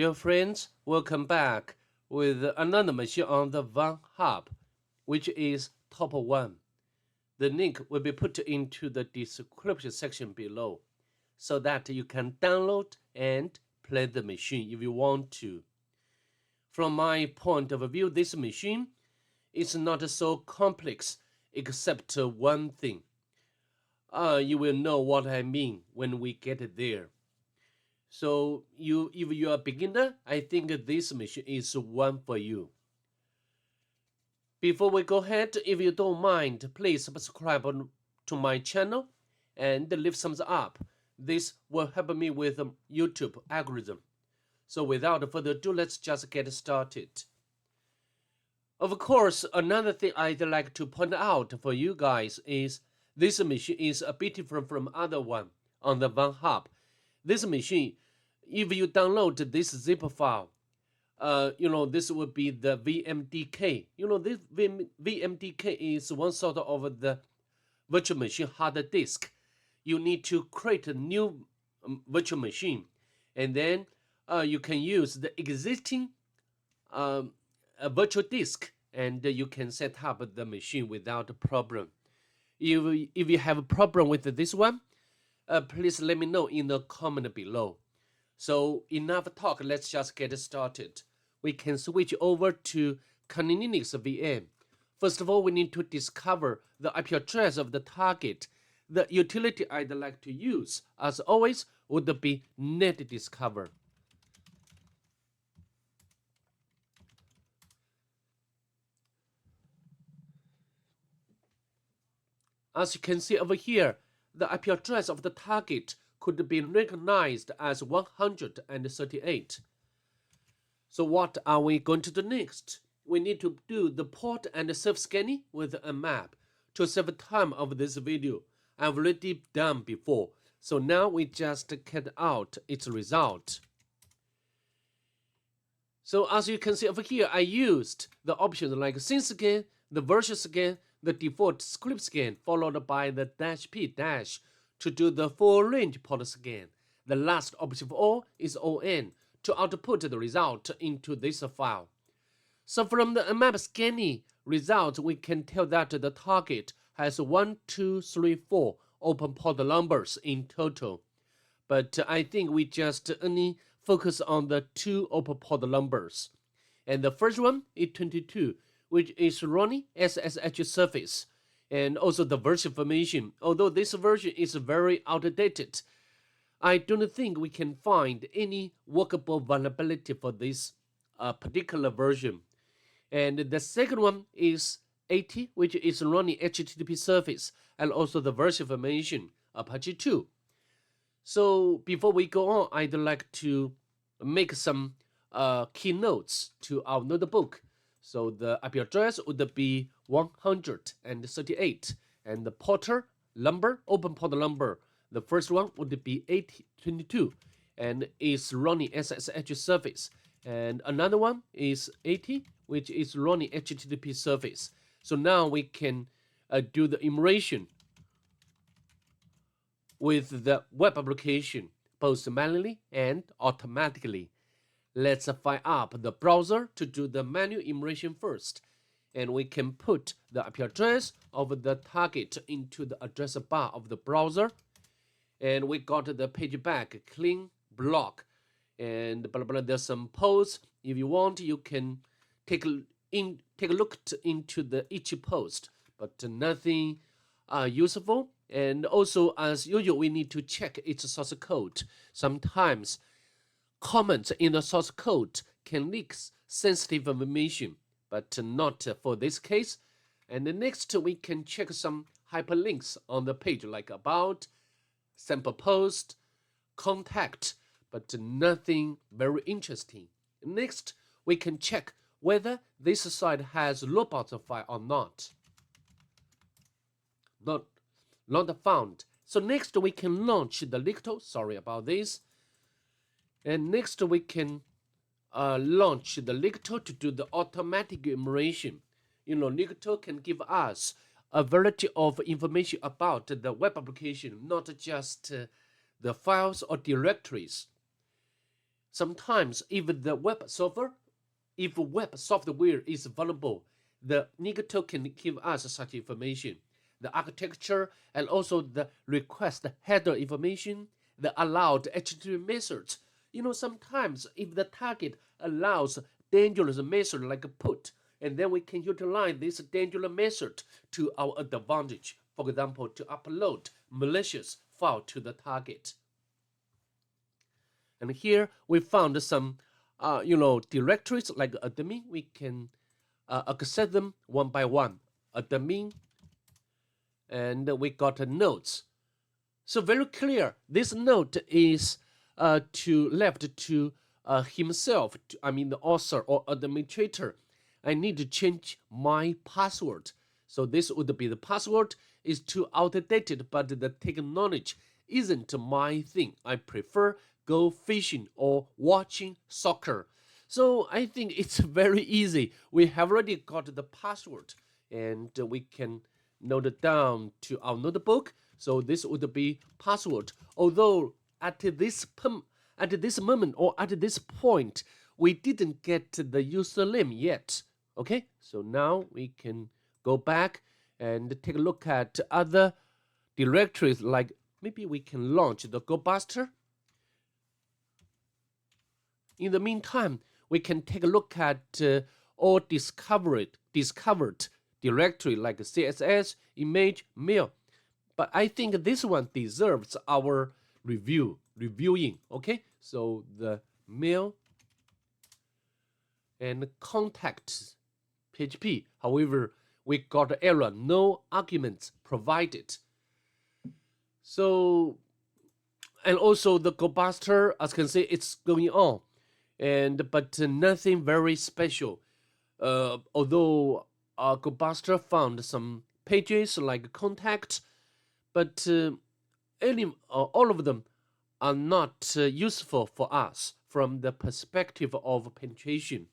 Dear friends, welcome back with another machine on the Van Hub, which is top one. The link will be put into the description section below so that you can download and play the machine if you want to. From my point of view, this machine is not so complex except one thing. You will know what I mean when we get there. So if you are a beginner, I think this machine is one for you. Before we go ahead, if you don't mind, please subscribe to my channel and leave thumbs up. This will help me with the YouTube algorithm. So without further ado, let's just get started. Of course, another thing I'd like to point out for you guys is this machine is a bit different from other one on the Van Hub. This machine, if you download this zip file, this would be the VMDK. This VMDK is one sort of the virtual machine hard disk. You need to create a new virtual machine, and then you can use the existing virtual disk, and you can set up the machine without a problem. If you have a problem with this one, please let me know in the comment below. So enough talk, let's just get started. We can switch over to Kali Linux VM. First of all, we need to discover the IP address of the target. The utility I'd like to use, as always, would be netdiscover. As you can see over here, the IP address of the target could be recognized as 138. So what are we going to do next? We need to do the port and self-scanning with a map. To save time of this video, I've already done before. So now we just get out its result. So as you can see over here, I used the options like SceneScan, the version scan, the default script scan, followed by the -p- to do the full range port scan. The last option of all is ON to output the result into this file. So from the map scanning result, we can tell that the target has 1, 2, 3, 4 open port numbers in total. But I think we just only focus on the 2 open port numbers. And the first one is 22, which is running SSH service, and also the version information. Although this version is very outdated, I don't think we can find any workable vulnerability for this particular version. And the second one is 80, which is running HTTP service, and also the version information, Apache 2. So before we go on, I'd like to make some keynotes to our notebook. So the IP address would be 138, and the porter number, open port number, the first one would be 8022, and is running SSH service. And another one is 80, which is running HTTP service. So now we can do the enumeration with the web application, both manually and automatically. Let's fire up the browser to do the manual enumeration first. And we can put the IP address of the target into the address bar of the browser. And we got the page back, clean block. And blah, blah, there's some posts. If you want, you can take a look into each post, but nothing useful. And also, as usual, we need to check its source code. Sometimes comments in the source code can leak sensitive information, but not for this case. And next, we can check some hyperlinks on the page, like about, sample post, contact, but nothing very interesting. Next, we can check whether this site has robots file or not. Not found. So next we can launch the Lickto. Sorry about this. And next we can launch the Lickto to do the automatic enumeration. Lickto can give us a variety of information about the web application, not just the files or directories. sometimes if web software is vulnerable, the Nigato can give us such information, the architecture and also the request header information, the allowed HTTP methods. Sometimes if the target allows dangerous method like put, and then we can utilize this dangerous method to our advantage. For example, to upload malicious file to the target. And here we found some, directories like admin. We can access them one by one. Admin, and we got notes. So very clear. This note is left to himself. The author or administrator. I need to change my password. So this would be the password is too outdated, but the technology isn't my thing. I prefer go fishing or watching soccer. So I think it's very easy. We have already got the password, and we can note it down to our notebook. So this would be password. Although at this moment or at this point, we didn't get the username yet. Okay, so now we can go back and take a look at other directories, like maybe we can launch the GoBuster. In the meantime, we can take a look at all discovered directory like CSS, image, mail. But I think this one deserves our reviewing. Okay, so the mail and contacts PHP. However, we got error, no arguments provided. So, and also the GoBuster, as you can see, it's going on, but nothing very special. Although GoBuster found some pages like contact, but all of them are not useful for us from the perspective of penetration.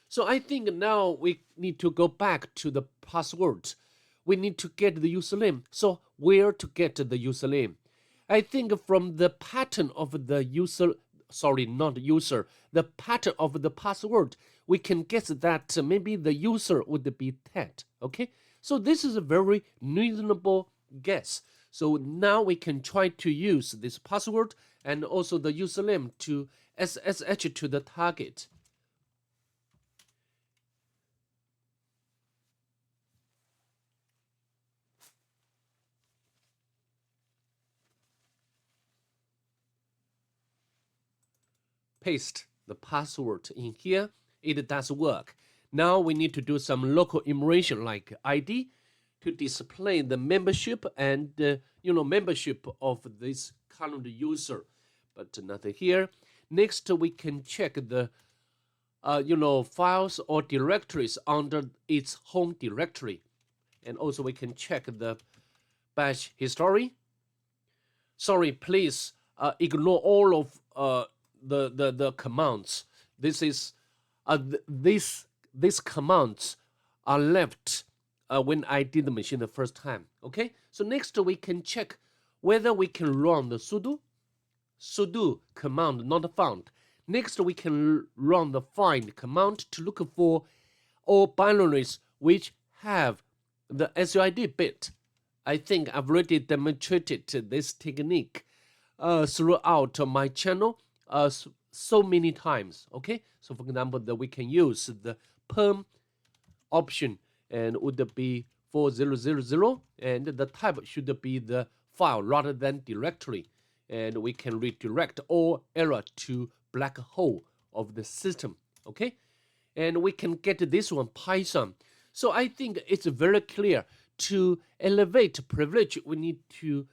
So I think now we need to go back to the password. We need to get the username. So where to get the username? I think from the pattern of the the pattern of the password, we can guess that maybe the user would be Ted. Okay, so this is a very reasonable guess. So now we can try to use this password and also the username to SSH to the target. Paste the password in here. It does work. Now we need to do some local enumeration like ID to display the membership and membership of this current user, but nothing here. Next, we can check the files or directories under its home directory, and also we can check the bash history. Sorry, please ignore all of the commands. These commands are left when I did the machine the first time. Okay, so next we can check whether we can run the sudo command not found. Next we can run the find command to look for all binaries which have the SUID bit. I think I've already demonstrated this technique throughout my channel so many times. Okay, so for example, that we can use the perm option and would be 4000, and the type should be the file rather than directory, and we can redirect all error to black hole of the system. Okay, and we can get this one Python. So I think it's very clear. To elevate privilege, we need to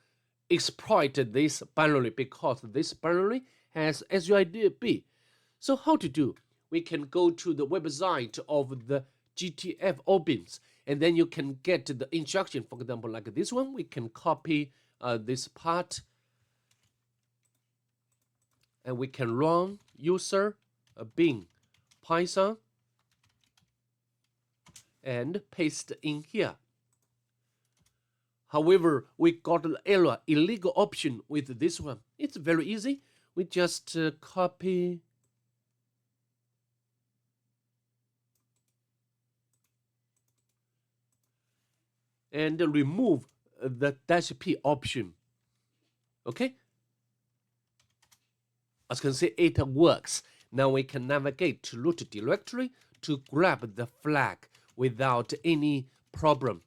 exploit this binary because this binary has SUID. So how to do? We can go to the website of the GTF OBINS, and then you can get the instruction. For example, like this one, we can copy this part, and we can run user bin Python and paste in here. However, we got an error, illegal option with this one. It's very easy. We just copy and remove the -p option. Okay? As you can see, it works. Now we can navigate to root directory to grab the flag without any problem.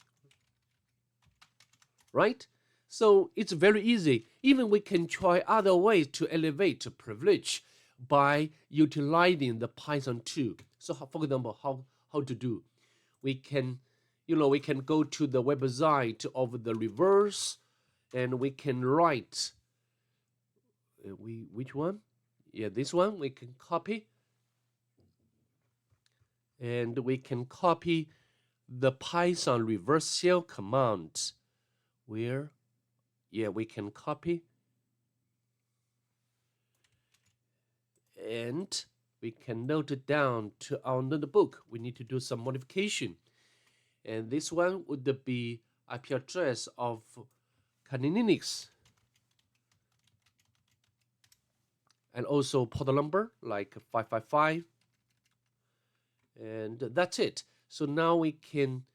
Right? So it's very easy. Even we can try other ways to elevate privilege by utilizing the Python 2. So for example, how to do? We can, we can go to the website of the reverse, and we can write, which one? Yeah, this one we can copy. And we can copy the Python reverse shell command. Where? Yeah, we can copy. And we can note it down to our notebook. We need to do some modification. And this one would be IP address of Kali Linux. And also port number like 555. And that's it. So now we can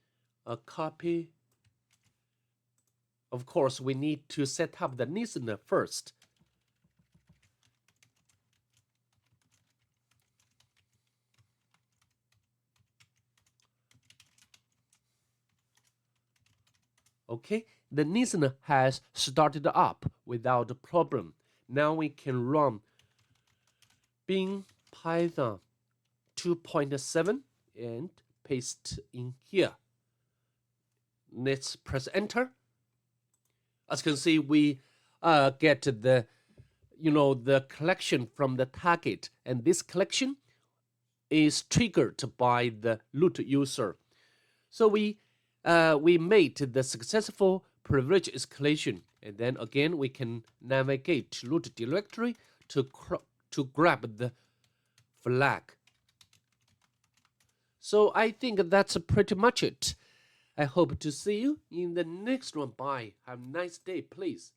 copy. Of course, we need to set up the listener first. Okay, the listener has started up without a problem. Now we can run Bing Python 2.7 and paste in here. Let's press enter. As you can see, we get the the collection from the target, and this collection is triggered by the root user. So we made the successful privilege escalation, and then again we can navigate to root directory to grab the flag. So I think that's pretty much it. I hope to see you in the next one. Bye. Have a nice day, please.